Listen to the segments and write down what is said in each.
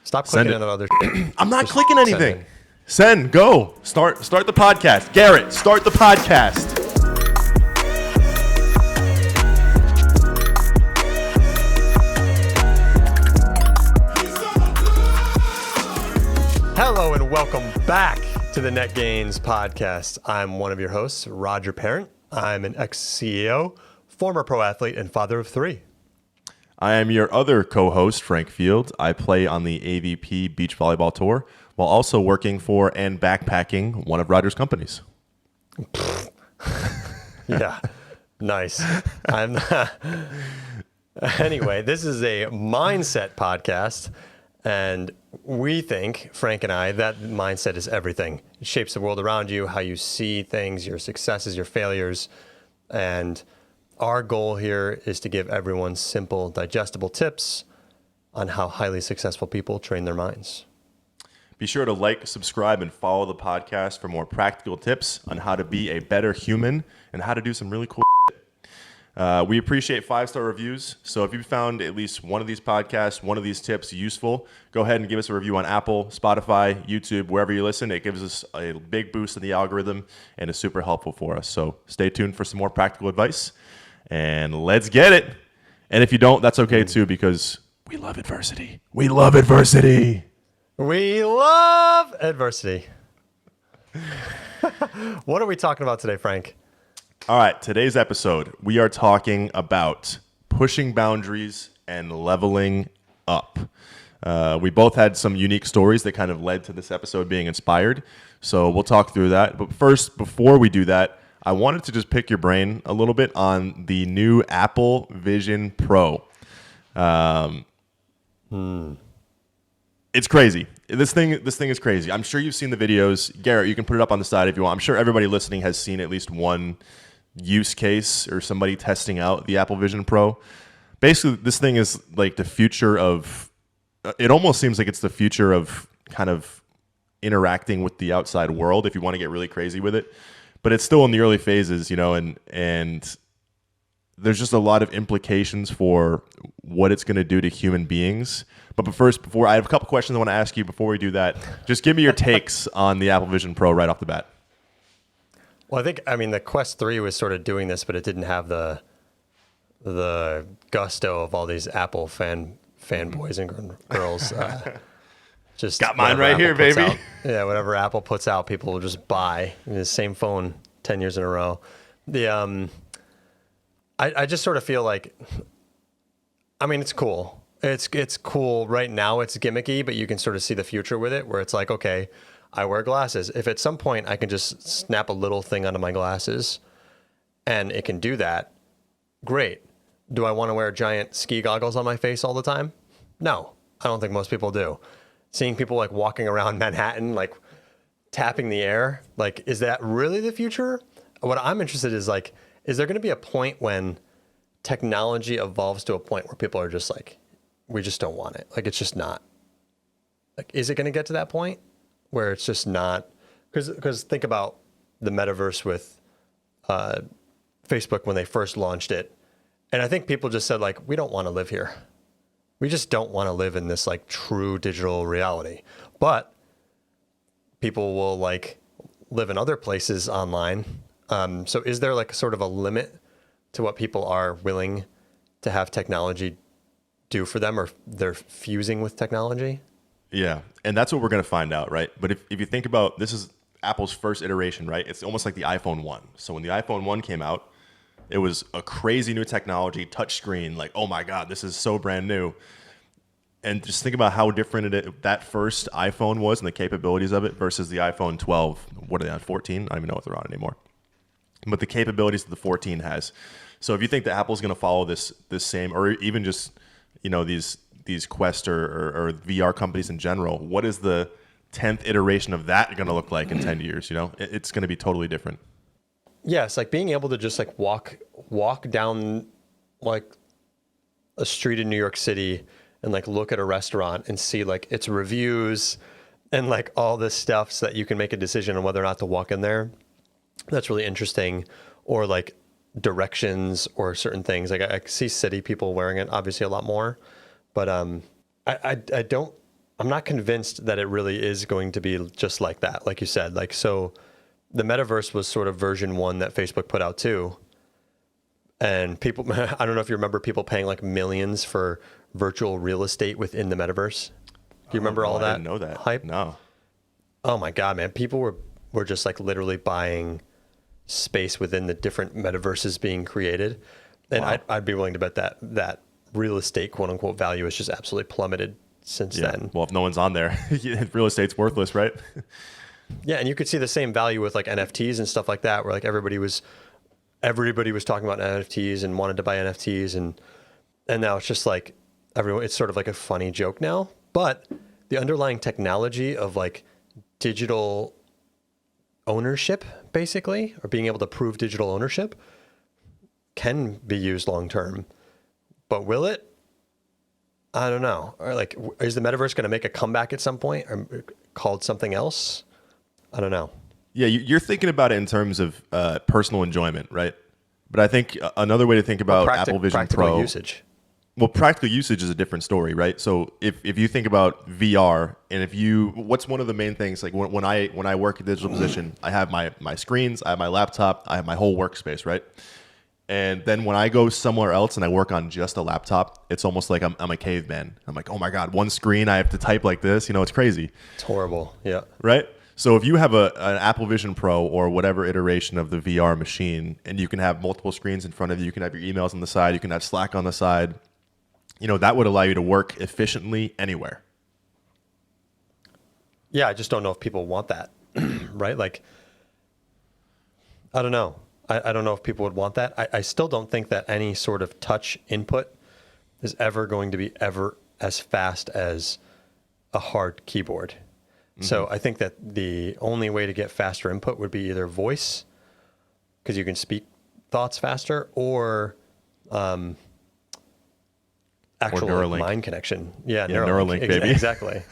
Stop clicking on other. I'm not clicking anything. Send, go. Start the podcast. Garrett, start the podcast. Hello and welcome back to the Net Gains podcast. I'm one of your hosts, Roger Parent. I'm an ex-CEO, former pro athlete, and father of three. I am your other co-host, Frank Field. I play on the AVP Beach Volleyball Tour while also working for and backpacking one of Roger's companies. Yeah, nice. Anyway, this is a mindset podcast, and we think, Frank and I, that mindset is everything. It shapes the world around you, how you see things, your successes, your failures, and our goal here is to give everyone simple, digestible tips on how highly successful people train their minds. Be sure to like, subscribe, and follow the podcast for more practical tips on how to be a better human and how to do some really cool shit. We appreciate 5-star reviews. So if you found at least one of these podcasts, one of these tips useful, go ahead and give us a review on Apple, Spotify, YouTube, wherever you listen. It gives us a big boost in the algorithm and is super helpful for us. So stay tuned for some more practical advice. And let's get it. And if you don't, that's okay too, because we love adversity. We love adversity. We love adversity. What are we talking about today, Frank? All right, today's episode, we are talking about pushing boundaries and leveling up. We both had some unique stories that kind of led to this episode being inspired. So we'll talk through that. But first, before we do that, I wanted to just pick your brain a little bit on the new Apple Vision Pro. It's crazy. This thing is crazy. I'm sure you've seen the videos. Garrett, you can put it up on the side if you want. I'm sure everybody listening has seen at least one use case or somebody testing out the Apple Vision Pro. Basically, this thing is like the future of, it almost seems like it's the future of kind of interacting with the outside world if you want to get really crazy with it. But it's still in the early phases, and there's just a lot of implications for what it's going to do to human beings. But first, I have a couple questions I want to ask you before we do that. Just give me your takes on the Apple Vision Pro right off the bat. Well, the Quest 3 was sort of doing this, but it didn't have the gusto of all these Apple fanboys and girls. Just got mine right here, baby. Yeah, whatever Apple puts out, people will just buy. The same phone 10 years in a row. I just sort of feel like, it's cool. It's cool right now. It's gimmicky, but you can sort of see the future with it, where it's like, okay, I wear glasses. If at some point I can just snap a little thing onto my glasses, and it can do that, great. Do I want to wear giant ski goggles on my face all the time? No, I don't think most people do. Seeing people like walking around Manhattan, like tapping the air, like, is that really the future? What I'm interested in is like, is there going to be a point when technology evolves to a point where people are just like, we just don't want it. Like, it's just not. Like, is it going to get to that point where it's just not? Because think about the metaverse with Facebook when they first launched it. And I think people just said, like, we don't want to live here. We just don't want to live in this like true digital reality. But people will like live in other places online. So is there like sort of a limit to what people are willing to have technology do for them, or they're fusing with technology? Yeah, and that's what we're going to find out, right? But if you think about, this is Apple's first iteration, right? It's almost like the iPhone 1. So when the iPhone 1 came out, it was a crazy new technology, touchscreen, like, oh my God, this is so brand new. And just think about how different that first iPhone was and the capabilities of it versus the iPhone 12. What are they on, 14? I don't even know what they're on anymore. But the capabilities that the 14 has. So if you think that Apple's going to follow this same, or even just, these Quest or VR companies in general, what is the 10th iteration of that going to look like in 10 years? It's going to be totally different. Yes, like being able to just like walk down like a street in New York City and like look at a restaurant and see like its reviews and like all this stuff so that you can make a decision on whether or not to walk in there. That's really interesting. Or like directions or certain things. Like I see city people wearing it obviously a lot more, but I don't I'm not convinced that it really is going to be just like that. Like you said, like, so the metaverse was sort of version 1 that Facebook put out too. And people, I don't know if you remember people paying like millions for virtual real estate within the metaverse. Do you remember all that? I didn't know that. Hype? No. Oh my God, man. People were just like literally buying space within the different metaverses being created. And Wow. I'd be willing to bet that real estate, quote unquote, value has just absolutely plummeted since then. Well, if no one's on there, real estate's worthless, right? Yeah. And you could see the same value with like NFTs and stuff like that, where like everybody was talking about NFTs and wanted to buy NFTs. And now it's just like it's sort of like a funny joke now, but the underlying technology of like digital ownership, basically, or being able to prove digital ownership can be used long term. But will it? I don't know. Or like, is the metaverse going to make a comeback at some point, or called something else? I don't know. Yeah, you're thinking about it in terms of personal enjoyment, right? But I think another way to think about Apple Vision Pro usage. Well, practical usage is a different story, right? So if you think about VR, and what's one of the main things, like when I work a digital position, I have my screens, I have my laptop, I have my whole workspace, right? And then when I go somewhere else and I work on just a laptop, it's almost like I'm a caveman. I'm like, oh my God, one screen, I have to type like this. It's crazy. It's horrible. Yeah. Right? So if you have an Apple Vision Pro or whatever iteration of the VR machine, and you can have multiple screens in front of you, you can have your emails on the side, you can have Slack on the side, that would allow you to work efficiently anywhere. Yeah, I just don't know if people want that, right? Like, I don't know. I don't know if people would want that. I still don't think that any sort of touch input is ever going to be ever as fast as a hard keyboard. Mm-hmm. So I think that the only way to get faster input would be either voice, because you can speak thoughts faster, or actual like, mind connection. Yeah, Neuralink, baby. Exactly.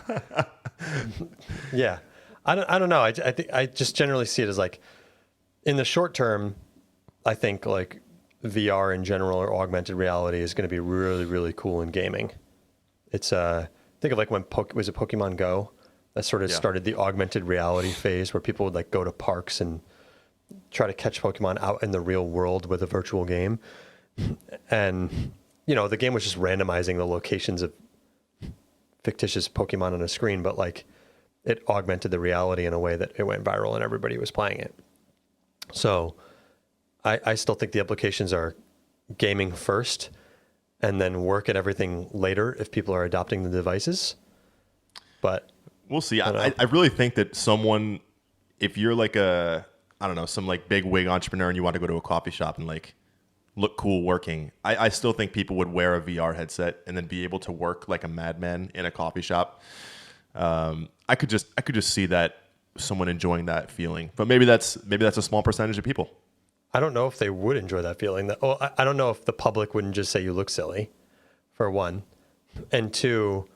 Yeah. I don't know. I think I just generally see it as like, in the short term, I think like VR in general or augmented reality is going to be really, really cool in gaming. It's think of like when was it Pokemon Go that sort of started the augmented reality phase, where people would like go to parks and try to catch Pokemon out in the real world with a virtual game. And the game was just randomizing the locations of fictitious Pokemon on a screen, but like it augmented the reality in a way that it went viral and everybody was playing it. So I still think the applications are gaming first and then work at everything later if people are adopting the devices. But we'll see. I really think that someone, if you're like some like big wig entrepreneur and you want to go to a coffee shop and like look cool working, I still think people would wear a VR headset and then be able to work like a madman in a coffee shop. I could just see that, someone enjoying that feeling, but maybe that's a small percentage of people. I don't know if they would enjoy that feeling. I don't know if the public wouldn't just say you look silly, for one. And two,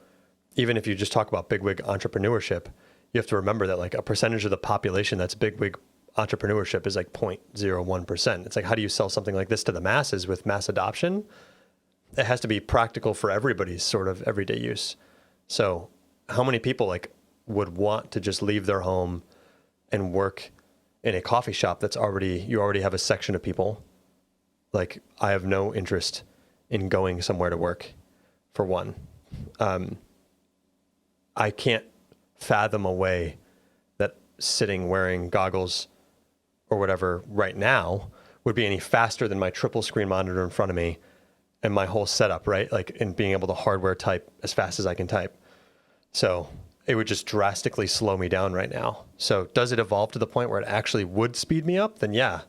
even if you just talk about bigwig entrepreneurship, you have to remember that like a percentage of the population that's bigwig entrepreneurship is like 0.01%. It's like, how do you sell something like this to the masses with mass adoption? It has to be practical for everybody's sort of everyday use. So how many people like would want to just leave their home and work in a coffee shop you already have a section of people? Like, I have no interest in going somewhere to work, for one. I can't fathom a way that sitting wearing goggles or whatever right now would be any faster than my triple screen monitor in front of me and my whole setup, right? Like, in being able to hardware type as fast as I can type. So it would just drastically slow me down right now. So does it evolve to the point where it actually would speed me up? Then yeah,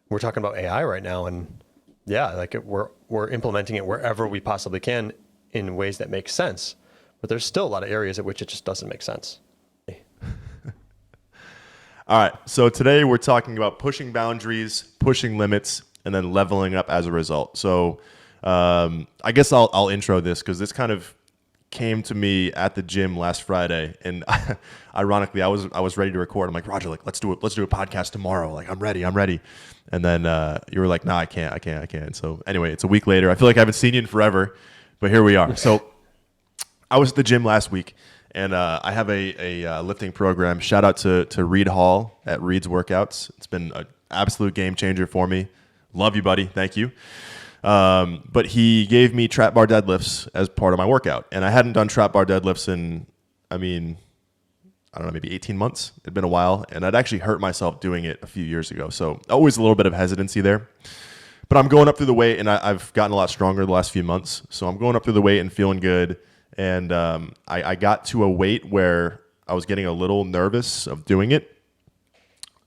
we're talking about AI right now, and yeah, like we're implementing it wherever we possibly can in ways that make sense. But there's still a lot of areas at which it just doesn't make sense. All right, so today we're talking about pushing boundaries, pushing limits, and then leveling up as a result. So I guess I'll intro this, because this kind of came to me at the gym last Friday, and ironically, I was ready to record. I'm like, Roger, like let's do a podcast tomorrow. Like I'm ready. And then you were like, nah, I can't. So anyway, it's a week later. I feel like I haven't seen you in forever, but here we are. So I was at the gym last week, And I have a lifting program. Shout out to Reed Hall at Reed's Workouts. It's been an absolute game changer for me. Love you, buddy. Thank you. But he gave me trap bar deadlifts as part of my workout. And I hadn't done trap bar deadlifts in, I don't know, maybe 18 months. It'd been a while. And I'd actually hurt myself doing it a few years ago. So always a little bit of hesitancy there. But I'm going up through the weight, and I've gotten a lot stronger the last few months. So I'm going up through the weight and feeling good. And I got to a weight where I was getting a little nervous of doing it.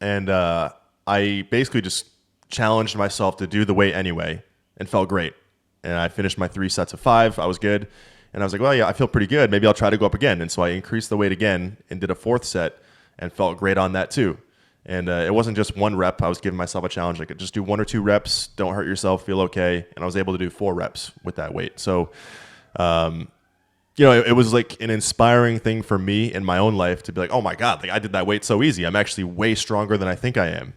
And I basically just challenged myself to do the weight anyway and felt great. And I finished my 3 sets of 5. I was good. And I was like, well, yeah, I feel pretty good. Maybe I'll try to go up again. And so I increased the weight again and did a 4th set and felt great on that too. And it wasn't just 1 rep. I was giving myself a challenge. Like, just do 1 or 2 reps. Don't hurt yourself. Feel okay. And I was able to do 4 reps with that weight. So, it was like an inspiring thing for me in my own life to be like, oh my God, like I did that weight so easy. I'm actually way stronger than I think I am.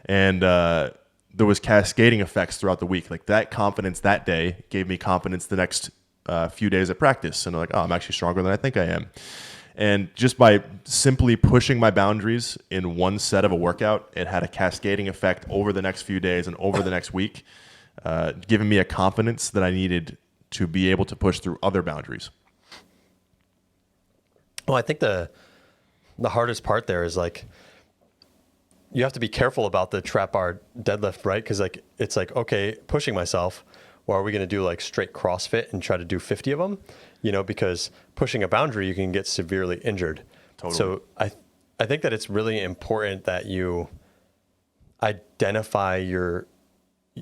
And there was cascading effects throughout the week. Like that confidence that day gave me confidence the next few days of practice. And I'm like, oh, I'm actually stronger than I think I am. And just by simply pushing my boundaries in 1 set of a workout, it had a cascading effect over the next few days and over the next week, giving me a confidence that I needed to be able to push through other boundaries. Well, I think the hardest part there is like, you have to be careful about the trap bar deadlift, right? Because like, it's like, okay, pushing myself, or are we going to do like straight CrossFit and try to do 50 of them? Because pushing a boundary, you can get severely injured. Totally. So I think that it's really important that you identify you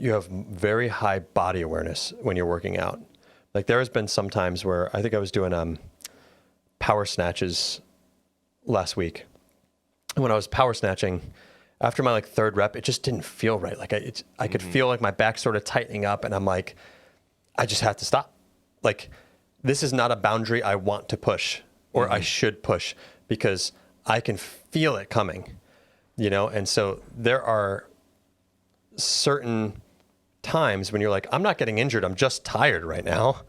have very high body awareness when you're working out. Like there has been some times where I think I was doing power snatches last week. And when I was power snatching, after my 3rd rep, it just didn't feel right. Like I could feel like my back sort of tightening up, and I'm like, I just have to stop. Like, this is not a boundary I want to push, or I should push, because I can feel it coming, And so there are certain times when you're like, I'm not getting injured, I'm just tired right now.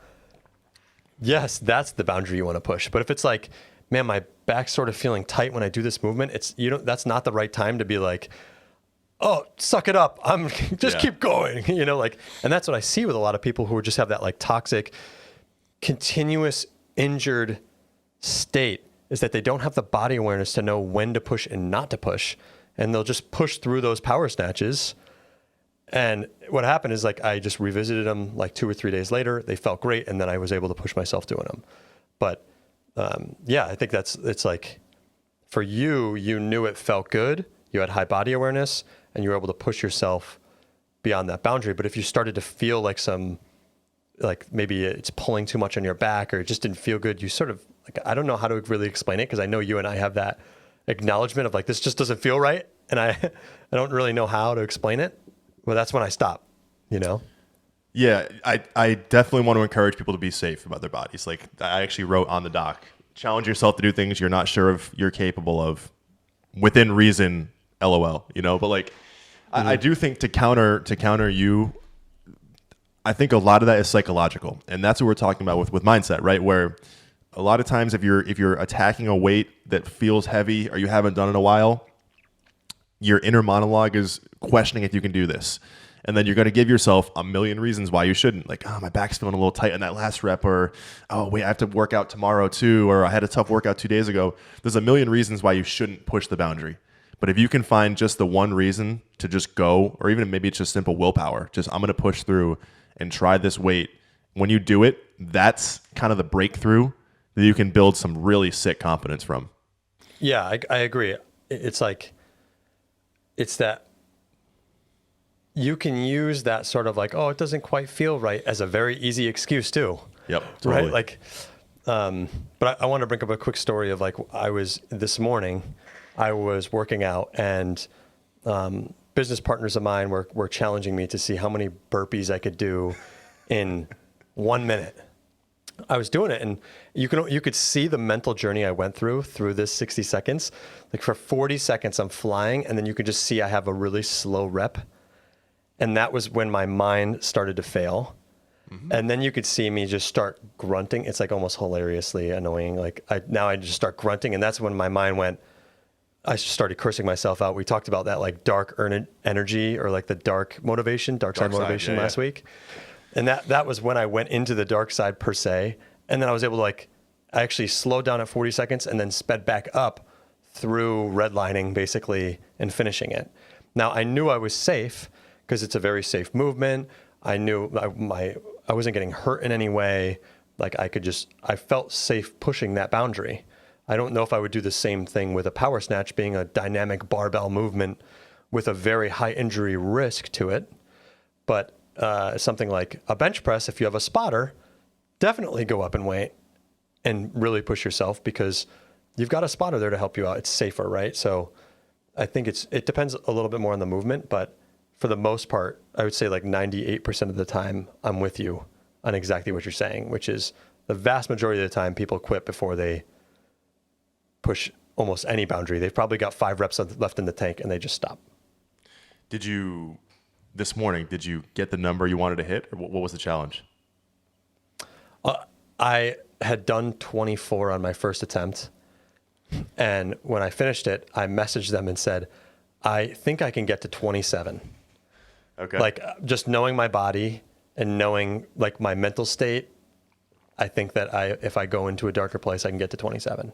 Yes, that's the boundary you want to push. But if it's like, man, my back's sort of feeling tight when I do this movement, that's not the right time to be like, oh, suck it up. I'm just keep going, and that's what I see with a lot of people who just have that like toxic, continuous injured state, is that they don't have the body awareness to know when to push and not to push. And they'll just push through those power snatches. And what happened is like, I just revisited them like 2 or 3 days later. They felt great. And then I was able to push myself doing them. But I think it's like for you knew it felt good. You had high body awareness and you were able to push yourself beyond that boundary. But if you started to feel like like maybe it's pulling too much on your back, or it just didn't feel good, you sort of like, I don't know how to really explain it, because I know you and I have that acknowledgement of like, this just doesn't feel right. And I don't really know how to explain it. Well, that's when I stop, Yeah, I definitely want to encourage people to be safe about their bodies. Like I actually wrote on the doc, challenge yourself to do things you're not sure if you're capable of within reason, LOL, but like, I do think to counter you, I think a lot of that is psychological, and that's what we're talking about with mindset, right? Where a lot of times if you're attacking a weight that feels heavy or you haven't done in a while, your inner monologue is questioning if you can do this. And then you're going to give yourself a million reasons why you shouldn't. Like, oh, my back's feeling a little tight in that last rep, or, oh, wait, I have to work out tomorrow too, or I had a tough workout 2 days ago. There's a million reasons why you shouldn't push the boundary. But if you can find just the one reason to just go, or even maybe it's just simple willpower, just I'm going to push through and try this weight. When you do it, that's kind of the breakthrough that you can build some really sick confidence from. Yeah, I agree. It's like, it's that you can use that sort of like, oh, it doesn't quite feel right, as a very easy excuse too. Yep, totally. Right? Like, but I want to bring up a quick story of like, this morning, I was working out, and business partners of mine were challenging me to see how many burpees I could do in 1 minute. I was doing it, and you could see the mental journey I went through this 60 seconds. Like for 40 seconds, I'm flying, and then you could just see I have a really slow rep. And that was when my mind started to fail. And then you could see me just start grunting. It's like almost hilariously annoying. Like I just start grunting. And that's when my mind went, I started cursing myself out. We talked about that like dark energy or like the dark motivation, dark side motivation last week. And that was when I went into the dark side per se. And then I was able to like, I actually slowed down at 40 seconds and then sped back up through redlining basically and finishing it. Now I knew I was safe because it's a very safe movement. I knew I wasn't getting hurt in any way. Like I felt safe pushing that boundary. I don't know if I would do the same thing with a power snatch being a dynamic barbell movement with a very high injury risk to it. But something like a bench press, if you have a spotter, definitely go up in weight and really push yourself because you've got a spotter there to help you out. It's safer, right? So I think it depends a little bit more on the movement, but for the most part, I would say like 98% of the time, I'm with you on exactly what you're saying, which is the vast majority of the time people quit before they push almost any boundary. They've probably got 5 reps left in the tank and they just stop. This morning, did you get the number you wanted to hit, or what was the challenge? I had done 24 on my first attempt. And when I finished it, I messaged them and said, I think I can get to 27. Okay. Like just knowing my body and knowing like my mental state, I think that if I go into a darker place, I can get to 27.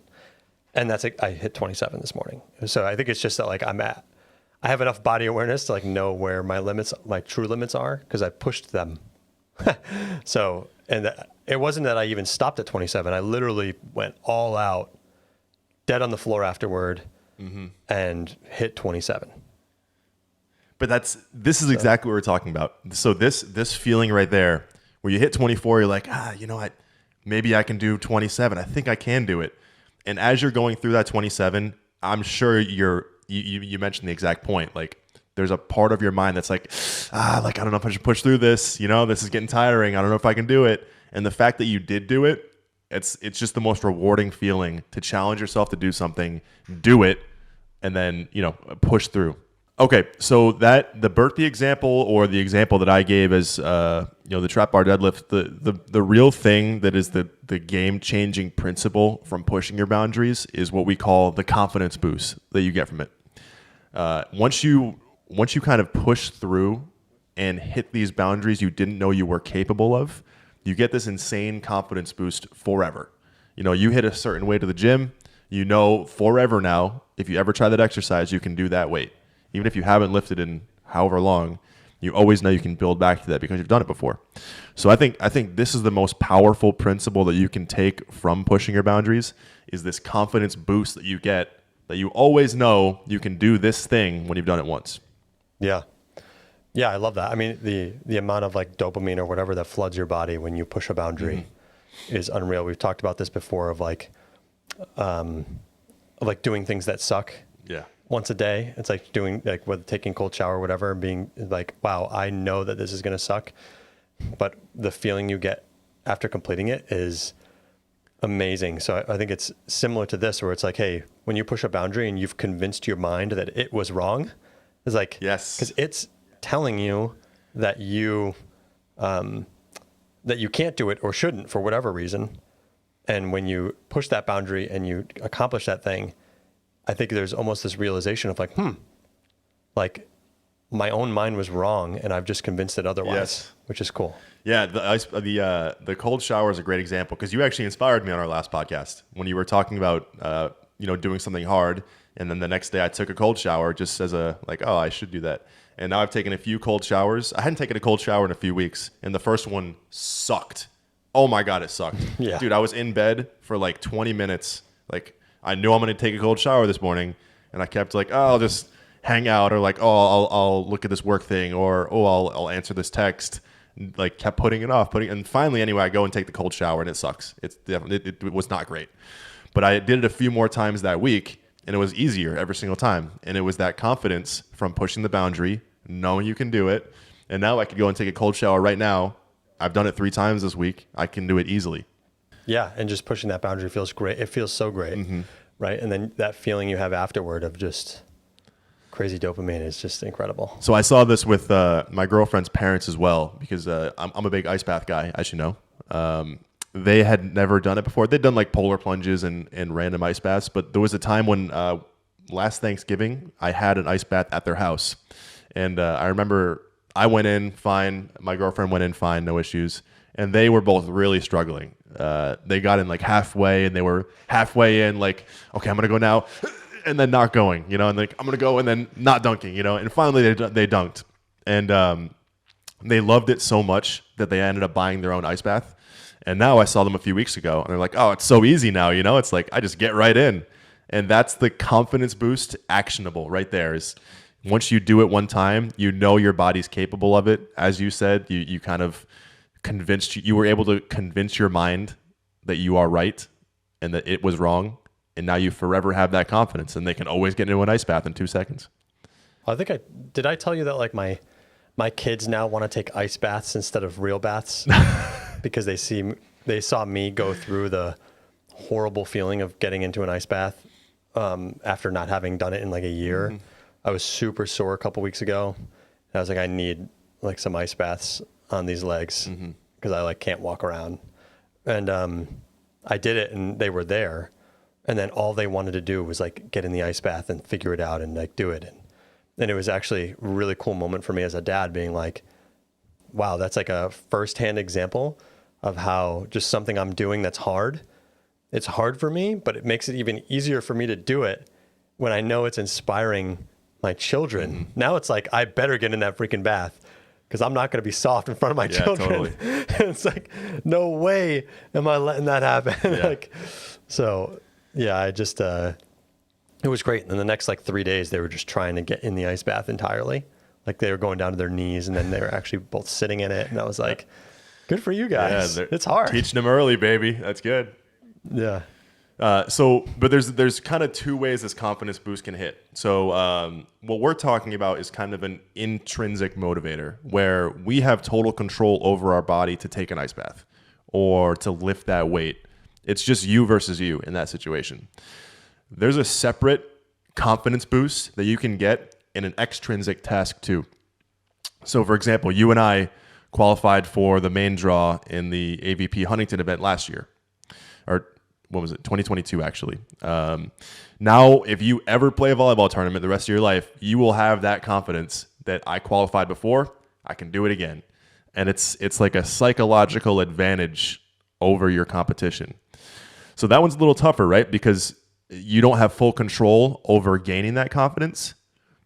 And I hit 27 this morning. So I think it's just that like I have enough body awareness to like know where my true limits are because I pushed them. So, and it wasn't that I even stopped at 27. I literally went all out, dead on the floor afterward, and hit 27. But this is exactly what we're talking about. So this feeling right there, where you hit 24, you're like, you know what? Maybe I can do 27. I think I can do it. And as you're going through that 27, I'm sure you mentioned the exact point. Like there's a part of your mind that's like, like I don't know if I should push through this. You know, this is getting tiring. I don't know if I can do it. And the fact that you did do it, it's just the most rewarding feeling to challenge yourself to do something, do it, and then push through. Okay, so the Berkey example or the example that I gave as the trap bar deadlift, the real thing that is the game-changing principle from pushing your boundaries is what we call the confidence boost that you get from it. Once you kind of push through and hit these boundaries you didn't know you were capable of, you get this insane confidence boost forever. You hit a certain weight at the gym, forever now, if you ever try that exercise, you can do that weight. Even if you haven't lifted in however long, you always know you can build back to that because you've done it before. So I think this is the most powerful principle that you can take from pushing your boundaries is this confidence boost that you get, that you always know you can do this thing when you've done it once. Yeah. Yeah, I love that. I mean, the amount of like dopamine or whatever that floods your body when you push a boundary is unreal. We've talked about this before of like doing things that suck. Yeah. Once a day. It's like doing like with taking a cold shower or whatever and being like, wow, I know that this is going to suck. But the feeling you get after completing it is amazing. So I think it's similar to this where it's like, hey, when you push a boundary and you've convinced your mind that it was wrong, it's like, yes, because it's telling you that you can't do it or shouldn't for whatever reason. And when you push that boundary and you accomplish that thing, I think there's almost this realization of like, like my own mind was wrong and I've just convinced it otherwise, which is cool. Yeah. The cold shower is a great example because you actually inspired me on our last podcast when you were talking about, doing something hard. And then the next day I took a cold shower just as I should do that. And now I've taken a few cold showers. I hadn't taken a cold shower in a few weeks. And the first one sucked. Oh my God, it sucked. Yeah. Dude, I was in bed for like 20 minutes. Like, I knew I'm going to take a cold shower this morning, and I kept like, I'll just hang out, or like, I'll look at this work thing, or I'll answer this text. Like, kept putting it off, and finally, anyway, I go and take the cold shower, and it sucks. It's definitely it was not great, but I did it a few more times that week, and it was easier every single time, and it was that confidence from pushing the boundary, knowing you can do it, and now I could go and take a cold shower right now. I've done it 3 times this week. I can do it easily. Yeah, and just pushing that boundary feels great. It feels so great, right? And then that feeling you have afterward of just Crazy dopamine is just incredible. So I saw this with my girlfriend's parents as well, because I'm a big ice bath guy, as you know. They had never done it before. They'd done like polar plunges and random ice baths, but there was a time when last Thanksgiving I had an ice bath at their house, and I remember I went in fine, my girlfriend went in fine, no issues, and they were both really struggling. They got in like halfway, and they were halfway in, like, okay, I'm gonna go now, and then not going, and like I'm gonna go and then not dunking, and finally they dunked, and they loved it so much that they ended up buying their own ice bath. And now I saw them a few weeks ago, and they're like, oh, it's so easy now, It's like I just get right in. And that's the confidence boost actionable right there. Is once you do it one time, your body's capable of it. As you said, you kind of you were able to convince your mind that you are right and that it was wrong. And now you forever have that confidence, and they can always get into an ice bath in 2 seconds. I think did I tell you that like my kids now want to take ice baths instead of real baths because they saw me go through the horrible feeling of getting into an ice bath after not having done it in like a year. Mm-hmm. I was super sore a couple weeks ago. And I was like, I need like some ice baths on these legs because I like can't walk around. And I did it, and they were there. And then all they wanted to do was like get in the ice bath and figure it out and like do it. And it was actually a really cool moment for me as a dad, being like, wow, that's like a firsthand example of how just something I'm doing that's hard. It's hard for me, but it makes it even easier for me to do it when I know it's inspiring my children. Mm-hmm. Now it's like, I better get in that freaking bath because I'm not going to be soft in front of my children. Totally. It's like, no way am I letting that happen. I just, it was great. And then the next like 3 days, they were just trying to get in the ice bath entirely. Like they were going down to their knees, and then they were actually both sitting in it. And I was like, good for you guys. Yeah, it's hard. Teaching them early, baby. That's good. Yeah. But there's kind of 2 ways this confidence boost can hit. So what we're talking about is kind of an intrinsic motivator where we have total control over our body to take an ice bath or to lift that weight. It's just you versus you in that situation. There's a separate confidence boost that you can get in an extrinsic task too. So for example, you and I qualified for the main draw in the AVP Huntington event last year, or what was it, 2022 actually. Now, if you ever play a volleyball tournament the rest of your life, you will have that confidence that I qualified before, I can do it again. And it's like a psychological advantage over your competition. So that one's a little tougher, right? Because you don't have full control over gaining that confidence,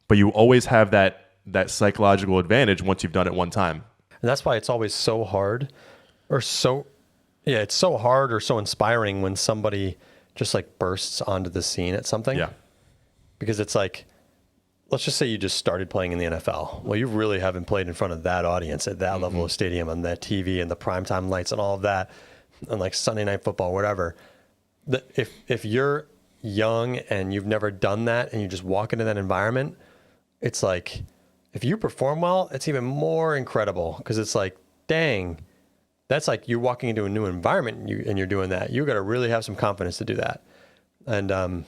but you always have that psychological advantage once you've done it one time. And that's why it's always so hard it's so hard or so inspiring when somebody just like bursts onto the scene at something. Yeah. Because it's like, let's just say you just started playing in the NFL. Well, you really haven't played in front of that audience at that level of stadium, on that TV and the primetime lights and all of that, and like Sunday Night Football, whatever. If you're young and you've never done that and you just walk into that environment, it's like, if you perform well, it's even more incredible, because it's like, dang, that's like you're walking into a new environment and you're doing that. You got to really have some confidence to do that. And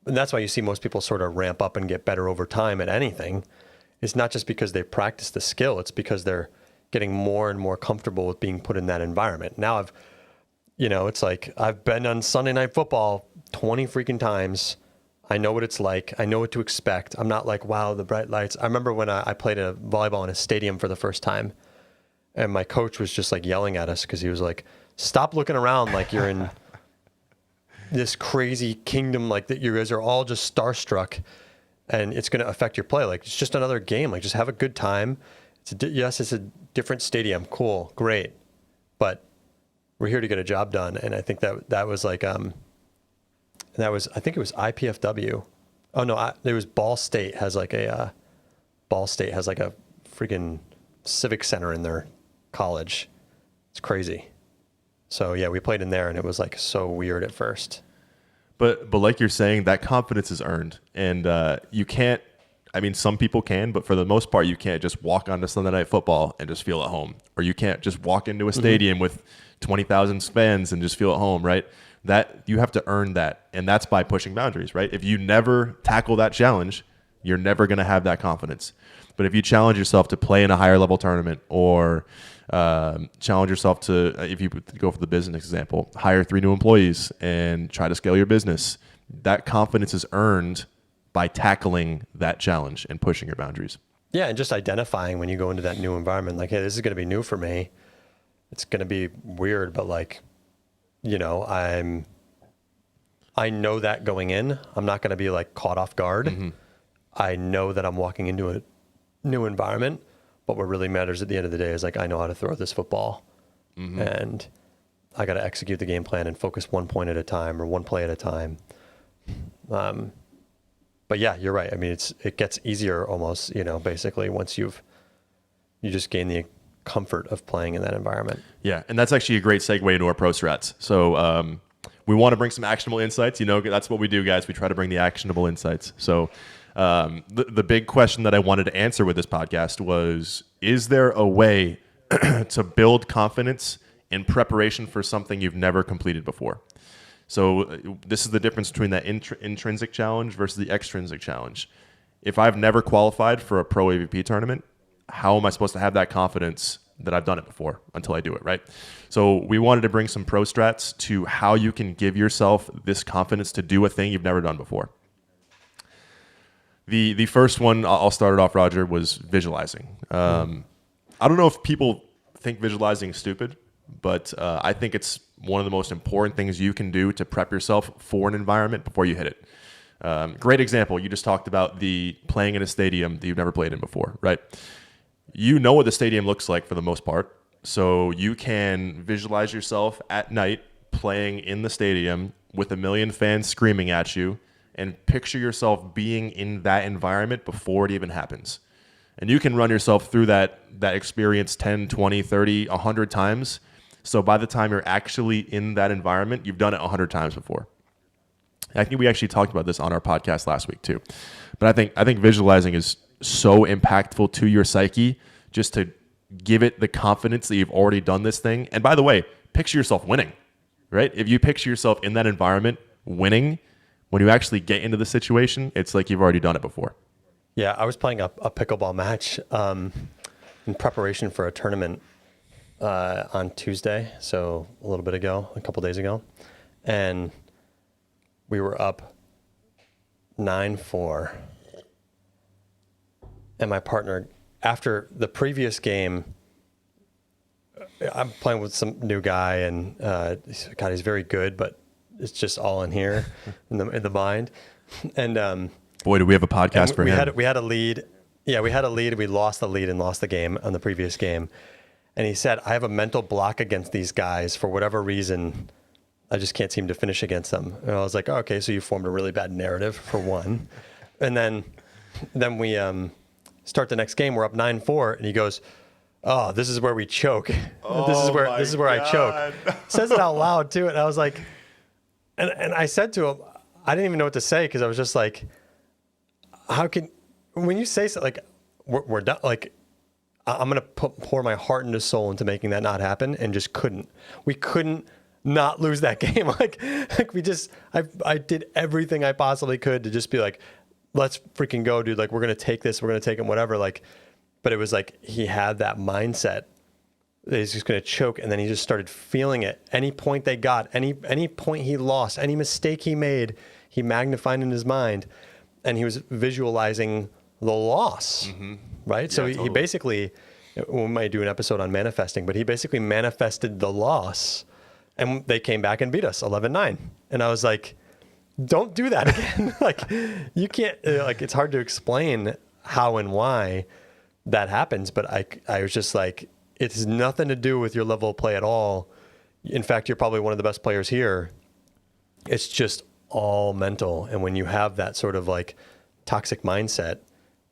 that's why you see most people sort of ramp up and get better over time at anything. It's not just because they practice the skill, it's because they're getting more and more comfortable with being put in that environment. Now it's like I've been on Sunday Night Football 20 freaking times. I know what it's like. I know what to expect. I'm not like, wow, the bright lights. I remember when I played a volleyball in a stadium for the first time, and my coach was just like yelling at us because he was like, stop looking around like you're in this crazy kingdom, like that you guys are all just starstruck and it's going to affect your play. Like, it's just another game. Like, just have a good time. Yes, it's a different stadium. Cool. Great. But we're here to get a job done. And I think that was like, I think it was IPFW. Oh no, it was Ball State has like a freaking civic center in their college. It's crazy. So yeah, we played in there and it was like so weird at first. But like you're saying, that confidence is earned, and you can't. I mean, some people can, but for the most part, you can't just walk onto Sunday Night Football and just feel at home, or you can't just walk into a stadium with 20,000 fans and just feel at home, right? That you have to earn that, and that's by pushing boundaries, right? If you never tackle that challenge, you're never going to have that confidence. But if you challenge yourself to play in a higher level tournament, or challenge yourself to, if you go for the business example, hire 3 new employees and try to scale your business, that confidence is earned by tackling that challenge and pushing your boundaries. Yeah, and just identifying when you go into that new environment, like, hey, this is going to be new for me. It's going to be weird, but like, you know, I know that going in, I'm not going to be like caught off guard. Mm-hmm. I know that I'm walking into a new environment, but what really matters at the end of the day is like, I know how to throw this football, and I got to execute the game plan and focus one point at a time or one play at a time. But yeah, you're right. I mean, it gets easier almost, you know, basically once you just gain the comfort of playing in that environment. Yeah. And that's actually a great segue into our pro strats. So we want to bring some actionable insights. You know, that's what we do, guys. We try to bring the actionable insights. So the big question that I wanted to answer with this podcast was, is there a way to build confidence in preparation for something you've never completed before? So this is the difference between that intrinsic challenge versus the extrinsic challenge. If I've never qualified for a pro AVP tournament, how am I supposed to have that confidence that I've done it before until I do it, right? So we wanted to bring some pro strats to how you can give yourself this confidence to do a thing you've never done before. The first one, I'll start it off, Roger, was visualizing. I don't know if people think visualizing is stupid, but I think it's one of the most important things you can do to prep yourself for an environment before you hit it. Great example. You just talked about the playing in a stadium that you've never played in before, right? You know what the stadium looks like for the most part. So you can visualize yourself at night playing in the stadium with 1 million fans screaming at you, and picture yourself being in that environment before it even happens. And you can run yourself through that experience 10, 20, 30, 100 times. So by the time you're actually in that environment, you've done it 100 times before. I think we actually talked about this on our podcast last week too. But I think visualizing is so impactful to your psyche, just to give it the confidence that you've already done this thing. And by the way, picture yourself winning, right? If you picture yourself in that environment winning, when you actually get into the situation, it's like you've already done it before. Yeah, I was playing a pickleball match in preparation for a tournament on Tuesday, so a couple days ago, and we were up 9-4, and my partner, after the previous game, I'm playing with some new guy, and he's very good, but it's just all in here in the mind, and boy, do we have a podcast for him. We had a lead. Yeah, we had a lead. We lost the lead and lost the game on the previous game. And he said, I have a mental block against these guys for whatever reason. I just can't seem to finish against them. And I was like, oh, okay, so you formed a really bad narrative for one. And then we start the next game. We're up 9-4, and he goes, oh, this is where we choke. This is where I choke. Says it out loud too. And I was like, and I said to him, I didn't even know what to say, because I was just like, when you say something like we're done, like, I'm going to pour my heart and soul into making that not happen, and just we couldn't not lose that game. I did everything I possibly could to just be like, let's freaking go, dude. Like, we're going to take this, we're going to take him, whatever. Like, but it was like, he had that mindset that he's just going to choke. And then he just started feeling it. Any point they got, any point he lost, any mistake he made, he magnified in his mind, and he was visualizing the loss. Mm-hmm. Right. Yeah, so he basically, we might do an episode on manifesting, but he basically manifested the loss, and they came back and beat us 11-9. And I was like, don't do that again. Like, you can't, it's hard to explain how and why that happens. But I was just like, it has nothing to do with your level of play at all. In fact, you're probably one of the best players here. It's just all mental. And when you have that sort of like toxic mindset,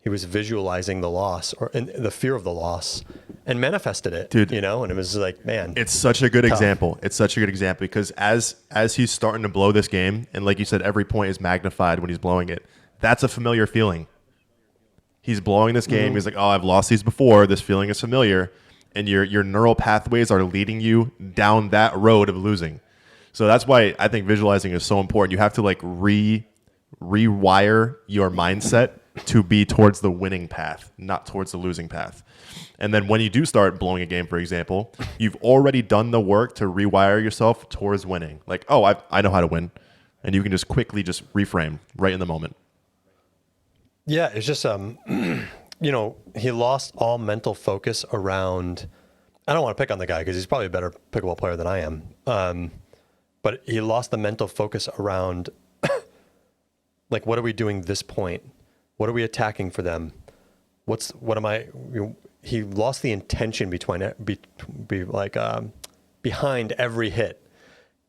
he was visualizing the loss and the fear of the loss and manifested it, dude. You know, and it was like, man, it's such a good example. It's such a good example, because as he's starting to blow this game, and like you said, every point is magnified when he's blowing it. That's a familiar feeling. He's blowing this game. Mm-hmm. He's like, oh, I've lost these before. This feeling is familiar. And your neural pathways are leading you down that road of losing. So that's why I think visualizing is so important. You have to like rewire your mindset to be towards the winning path, not towards the losing path. And then when you do start blowing a game, for example, you've already done the work to rewire yourself towards winning. Like, oh, I know how to win. And you can just quickly just reframe right in the moment. Yeah, it's just, he lost all mental focus around, I don't want to pick on the guy because he's probably a better pickleball player than I am. But he lost the mental focus around, like, what are we doing this point? What are we attacking for them? He lost the intention behind every hit.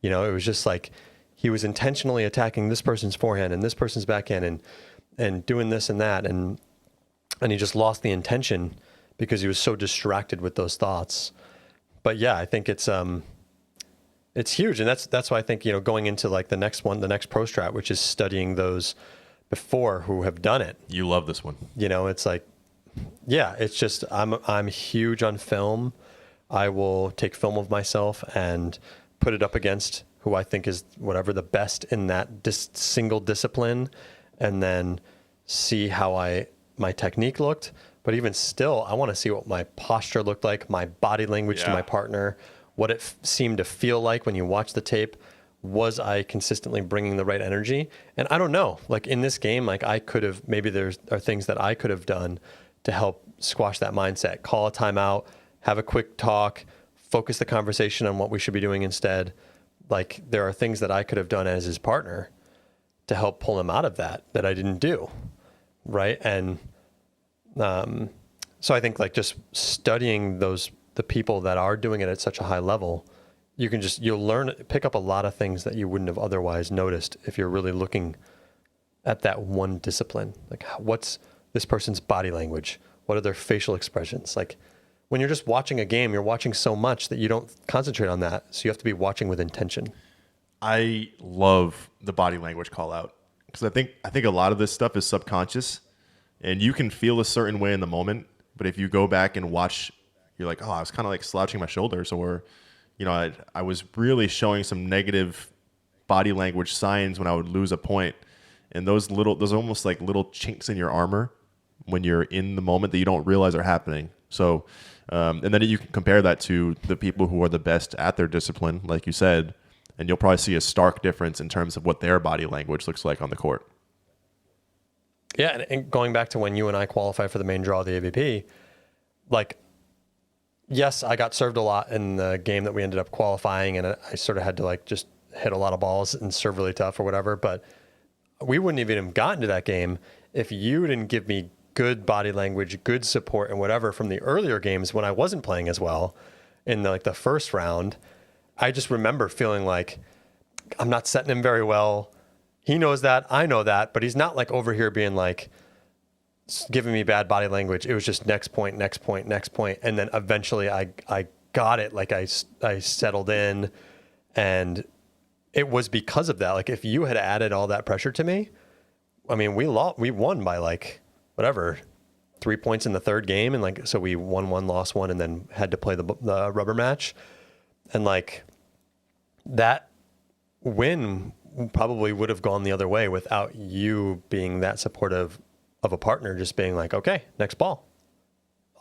It was just like he was intentionally attacking this person's forehand and this person's backhand and doing this and that. And he just lost the intention because he was so distracted with those thoughts. But yeah, I think it's huge. And that's why I think, going into like the next Prostrat, which is studying those before who have done it. You love this one. It's like, yeah, it's just, I'm huge on film. I will take film of myself and put it up against who I think is whatever the best in that single discipline, and then see how my technique looked. But even still, I want to see what my posture looked like, my body language to my partner, what it seemed to feel like when you watch the tape. Was I consistently bringing the right energy? And I don't know, like in this game, like I could have, maybe there are things that I could have done to help squash that mindset, call a timeout, have a quick talk, focus the conversation on what we should be doing instead. Like there are things that I could have done as his partner to help pull him out of that I didn't do. Right. And, so I think like just studying the people that are doing it at such a high level, you'll pick up a lot of things that you wouldn't have otherwise noticed if you're really looking at that one discipline. Like what's this person's body language? What are their facial expressions? Like when you're just watching a game, you're watching so much that you don't concentrate on that. So you have to be watching with intention. I love the body language call out because I think a lot of this stuff is subconscious and you can feel a certain way in the moment. But if you go back and watch, you're like, oh, I was kind of like slouching my shoulders, or I was really showing some negative body language signs when I would lose a point. And those almost like little chinks in your armor when you're in the moment that you don't realize are happening. So, and then you can compare that to the people who are the best at their discipline, like you said, and you'll probably see a stark difference in terms of what their body language looks like on the court. Yeah. And going back to when you and I qualified for the main draw of the AVP, like, yes, I got served a lot in the game that we ended up qualifying, and I sort of had to like just hit a lot of balls and serve really tough or whatever. But we wouldn't even have gotten to that game if you didn't give me good body language, good support, and whatever from the earlier games when I wasn't playing as well in the first round. I just remember feeling like I'm not setting him very well. He knows that, I know that, but he's not like over here being like giving me bad body language. It was just next point. And then eventually I got it. Like I settled in, and it was because of that. Like if you had added all that pressure to me, I mean, we won by like whatever, 3 points in the third game. And like, so we won one, lost one, and then had to play the rubber match. And like that win probably would have gone the other way without you being that supportive of a partner, just being like, okay, next ball,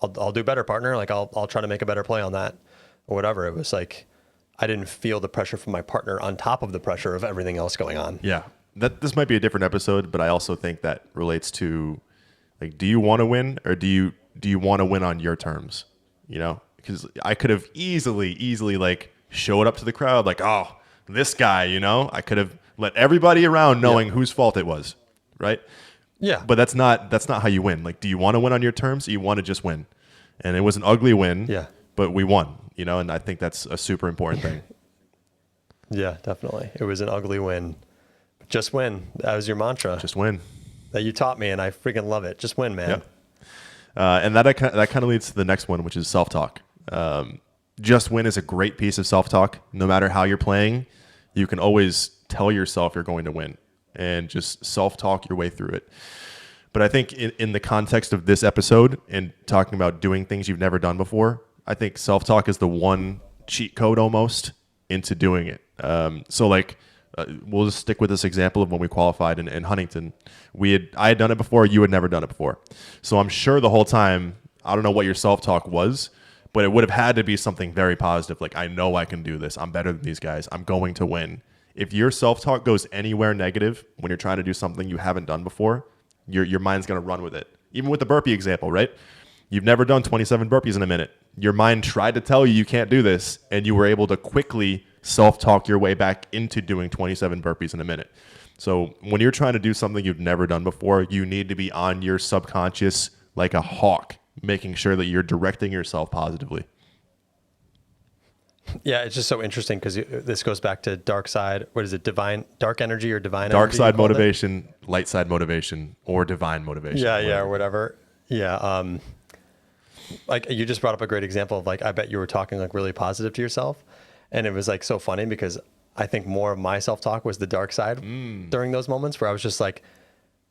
I'll do better, partner. Like I'll try to make a better play on that or whatever. It was like, I didn't feel the pressure from my partner on top of the pressure of everything else going on. Yeah. This might be a different episode, but I also think that relates to like, do you want to win, or do you want to win on your terms? Because I could have easily like showed up to the crowd like, oh, this guy, I could have let everybody around knowing whose fault it was. Right. Yeah. But that's not how you win. Like, do you want to win on your terms, or you want to just win? And it was an ugly win. Yeah. But we won, and I think that's a super important thing. Yeah, definitely. It was an ugly win. Just win. That was your mantra. Just win. That you taught me, and I freaking love it. Just win, man. Yep. And that kind of leads to the next one, which is self-talk. Just win is a great piece of self-talk. No matter how you're playing, you can always tell yourself you're going to win and just self-talk your way through it. But I think in the context of this episode and talking about doing things you've never done before, I think self-talk is the one cheat code almost into doing it. So like we'll just stick with this example of when we qualified in Huntington. I had done it before. You had never done it before. So I'm sure the whole time, I don't know what your self-talk was, but it would have had to be something very positive. Like, I know I can do this. I'm better than these guys. I'm going to win. If your self-talk goes anywhere negative when you're trying to do something you haven't done before, your mind's going to run with it. Even with the burpee example, right? You've never done 27 burpees in a minute. Your mind tried to tell you you can't do this, and you were able to quickly self-talk your way back into doing 27 burpees in a minute. So when you're trying to do something you've never done before, you need to be on your subconscious like a hawk, making sure that you're directing yourself positively. Yeah, it's just so interesting because this goes back to dark side. What is it? Dark energy or divine Dark energy? side motivation, light side motivation, or divine motivation. Yeah, or whatever. Yeah. Like you just brought up a great example of like, I bet you were talking like really positive to yourself. And it was like so funny because I think more of my self-talk was the dark side during those moments where I was just like,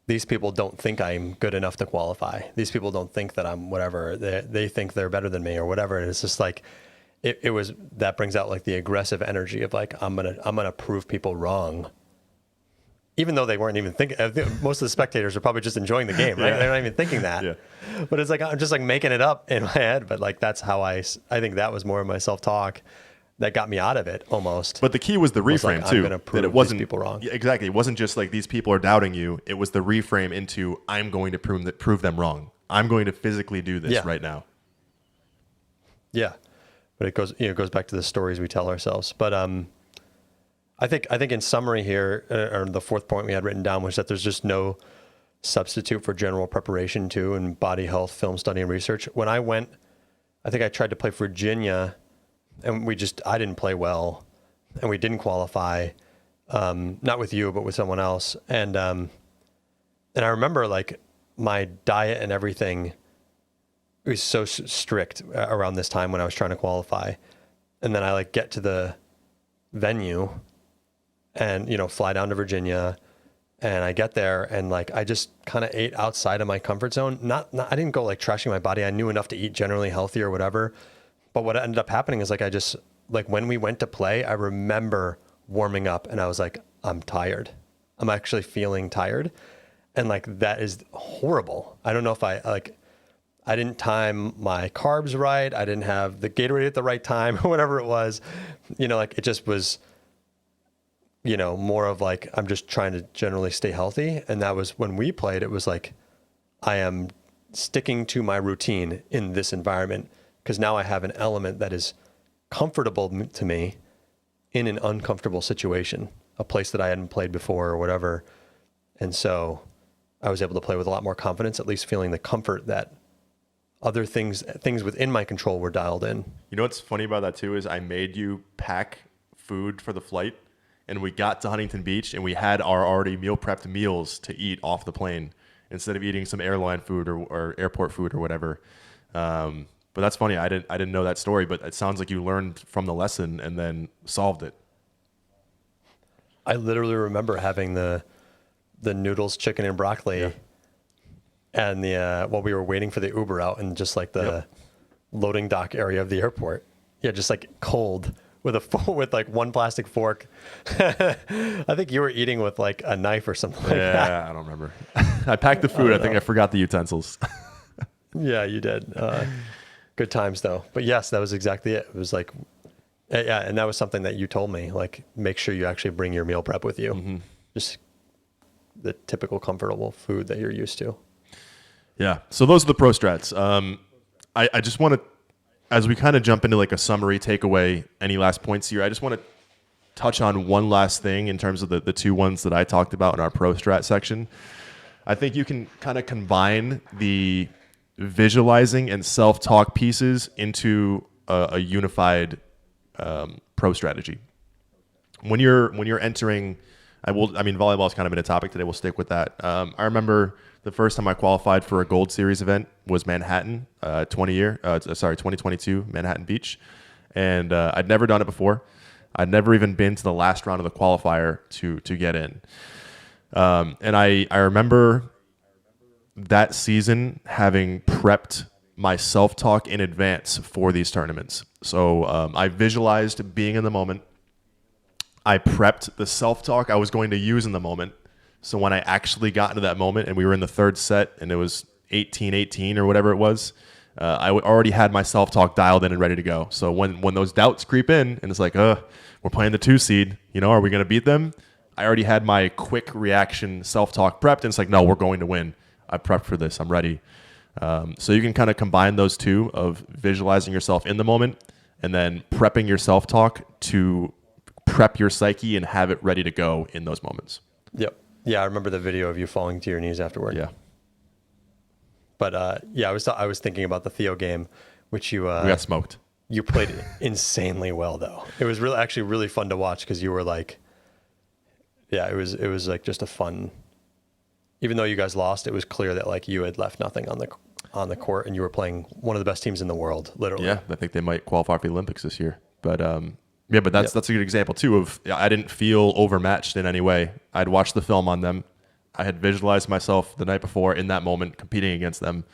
these people don't think I'm good enough to qualify. These people don't think that I'm whatever. They think they're better than me or whatever. And it's just like, it was, that brings out like the aggressive energy of like, I'm going to prove people wrong. Even though they weren't even thinking, most of the spectators are probably just enjoying the game, right? Yeah. They're not even thinking that. Yeah. But it's like, I'm just like making it up in my head. But like, that's how I think that was more of my self-talk that got me out of it almost. But the key was the reframe too. That it wasn't people wrong. Yeah, exactly. It wasn't just like these people are doubting you. It was the reframe into I'm going to prove them wrong. I'm going to physically do this right now. Yeah. But it goes back to the stories we tell ourselves. But I think in summary here, or the fourth point we had written down was that there's just no substitute for general preparation too, and body health, film study, and research. When I went, I think I tried to play Virginia, and I didn't play well, and we didn't qualify, not with you, but with someone else. And I remember like my diet and everything was so strict around this time when I was trying to qualify. And then I like get to the venue and, fly down to Virginia, and I get there and like, I just kind of ate outside of my comfort zone. I didn't go like trashing my body. I knew enough to eat generally healthy or whatever. But what ended up happening is like, when we went to play, I remember warming up and I was like, I'm tired. I'm actually feeling tired. And like, that is horrible. I don't know if I didn't time my carbs right. I didn't have the Gatorade at the right time or whatever it was, like it just was, more of like, I'm just trying to generally stay healthy. And that was when we played, it was like, I am sticking to my routine in this environment because now I have an element that is comfortable to me in an uncomfortable situation, a place that I hadn't played before or whatever. And so I was able to play with a lot more confidence, at least feeling the comfort that other things within my control were dialed in. You know what's funny about that too is I made you pack food for the flight, and we got to Huntington Beach and we had our already meal prepped meals to eat off the plane instead of eating some airline food or airport food or whatever. But that's funny. I didn't know that story, but it sounds like you learned from the lesson and then solved it. I literally remember having the noodles, chicken, and broccoli, and while we were waiting for the Uber out in just like the loading dock area of the airport. Yeah, just like cold with like one plastic fork. I think you were eating with like a knife or something like that. Yeah, I don't remember. I packed the food. I think I forgot the utensils. Yeah, you did. Good times though. But yes, that was exactly it. It was like, yeah, and that was something that you told me, like, make sure you actually bring your meal prep with you. Mm-hmm. Just the typical comfortable food that you're used to. Yeah. So those are the Prostrats. I just want to, as we kind of jump into like a summary takeaway, any last points here, I just want to touch on one last thing in terms of the two ones that I talked about in our Prostrat section. I think you can kind of combine the visualizing and self-talk pieces into a unified pro strategy. When you're entering, volleyball has kind of been a topic today. We'll stick with that. I remember the first time I qualified for a Gold Series event was Manhattan, 2022 Manhattan Beach, and I'd never done it before. I'd never even been to the last round of the qualifier to get in. And I remember that season having prepped my self-talk in advance for these tournaments. So I visualized being in the moment. I prepped the self-talk I was going to use in the moment. So when I actually got into that moment and we were in the third set and it was 18-18 or whatever it was, I already had my self-talk dialed in and ready to go. So when those doubts creep in and it's like, we're playing the 2 seed, are we going to beat them? I already had my quick reaction self-talk prepped, and it's like, no, we're going to win. I prepped for this. I'm ready. So you can kind of combine those two of visualizing yourself in the moment and then prepping your self-talk to prep your psyche and have it ready to go in those moments. Yep. Yeah, I remember the video of you falling to your knees afterward. Yeah. But I was thinking about the Theo game, which you We got smoked. You played insanely well, though. It was actually really fun to watch because you were like, yeah, it was like just a fun. Even though you guys lost, it was clear that like you had left nothing on the court and you were playing one of the best teams in the world, literally. Yeah, I think they might qualify for the Olympics this year. But but that's a good example too of I didn't feel overmatched in any way. I'd watched the film on them. I had visualized myself the night before in that moment competing against them.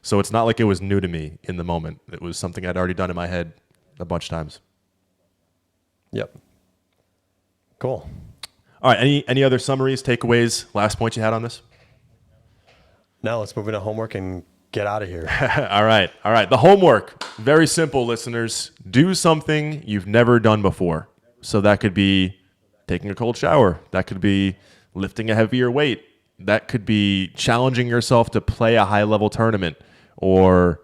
So it's not like it was new to me in the moment. It was something I'd already done in my head a bunch of times. Yep. Cool. All right. Any other summaries, takeaways, last point you had on this? Now let's move into homework and get out of here. All right. The homework, very simple, listeners. Do something you've never done before. So that could be taking a cold shower. That could be lifting a heavier weight. That could be challenging yourself to play a high-level tournament or,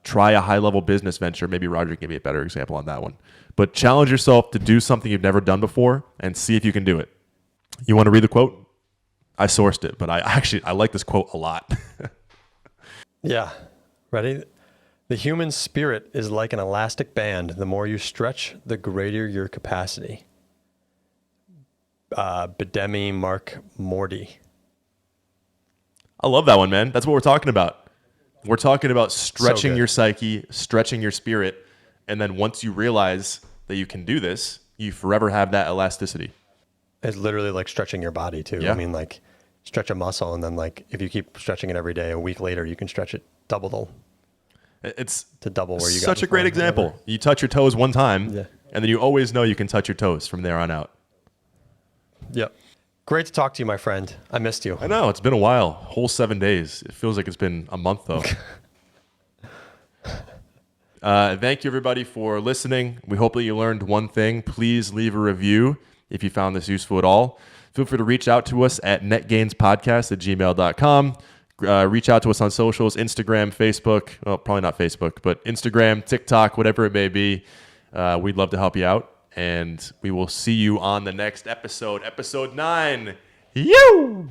try a high-level business venture. Maybe Roger can be a better example on that one. But challenge yourself to do something you've never done before and see if you can do it. You want to read the quote? I sourced it, but I like this quote a lot. Yeah. Ready? The human spirit is like an elastic band. The more you stretch, the greater your capacity. Bidemi Mark Morty. I love that one, man. That's what we're talking about. We're talking about stretching your psyche, stretching your spirit, and then once you realize that you can do this, you forever have that elasticity. It's literally like stretching your body too. Yeah. I mean, like stretch a muscle, and then like if you keep stretching it every day, a week later you can stretch it It's to double where you got such a great before, example. whatever. You touch your toes one time, Yeah. and then you always know you can touch your toes from there on out. Yep. Great to talk to you, my friend. I missed you. I know, it's been a while. Whole 7 days. It feels like it's been a month, though. Thank you, everybody, for listening. We hope that you learned one thing. Please leave a review if you found this useful at all. Feel free to reach out to us at netgainspodcast@gmail.com. Reach out to us on socials, Instagram, Facebook. Well, probably not Facebook, but Instagram, TikTok, whatever it may be. We'd love to help you out. And we will see you on the next episode, episode 9. You!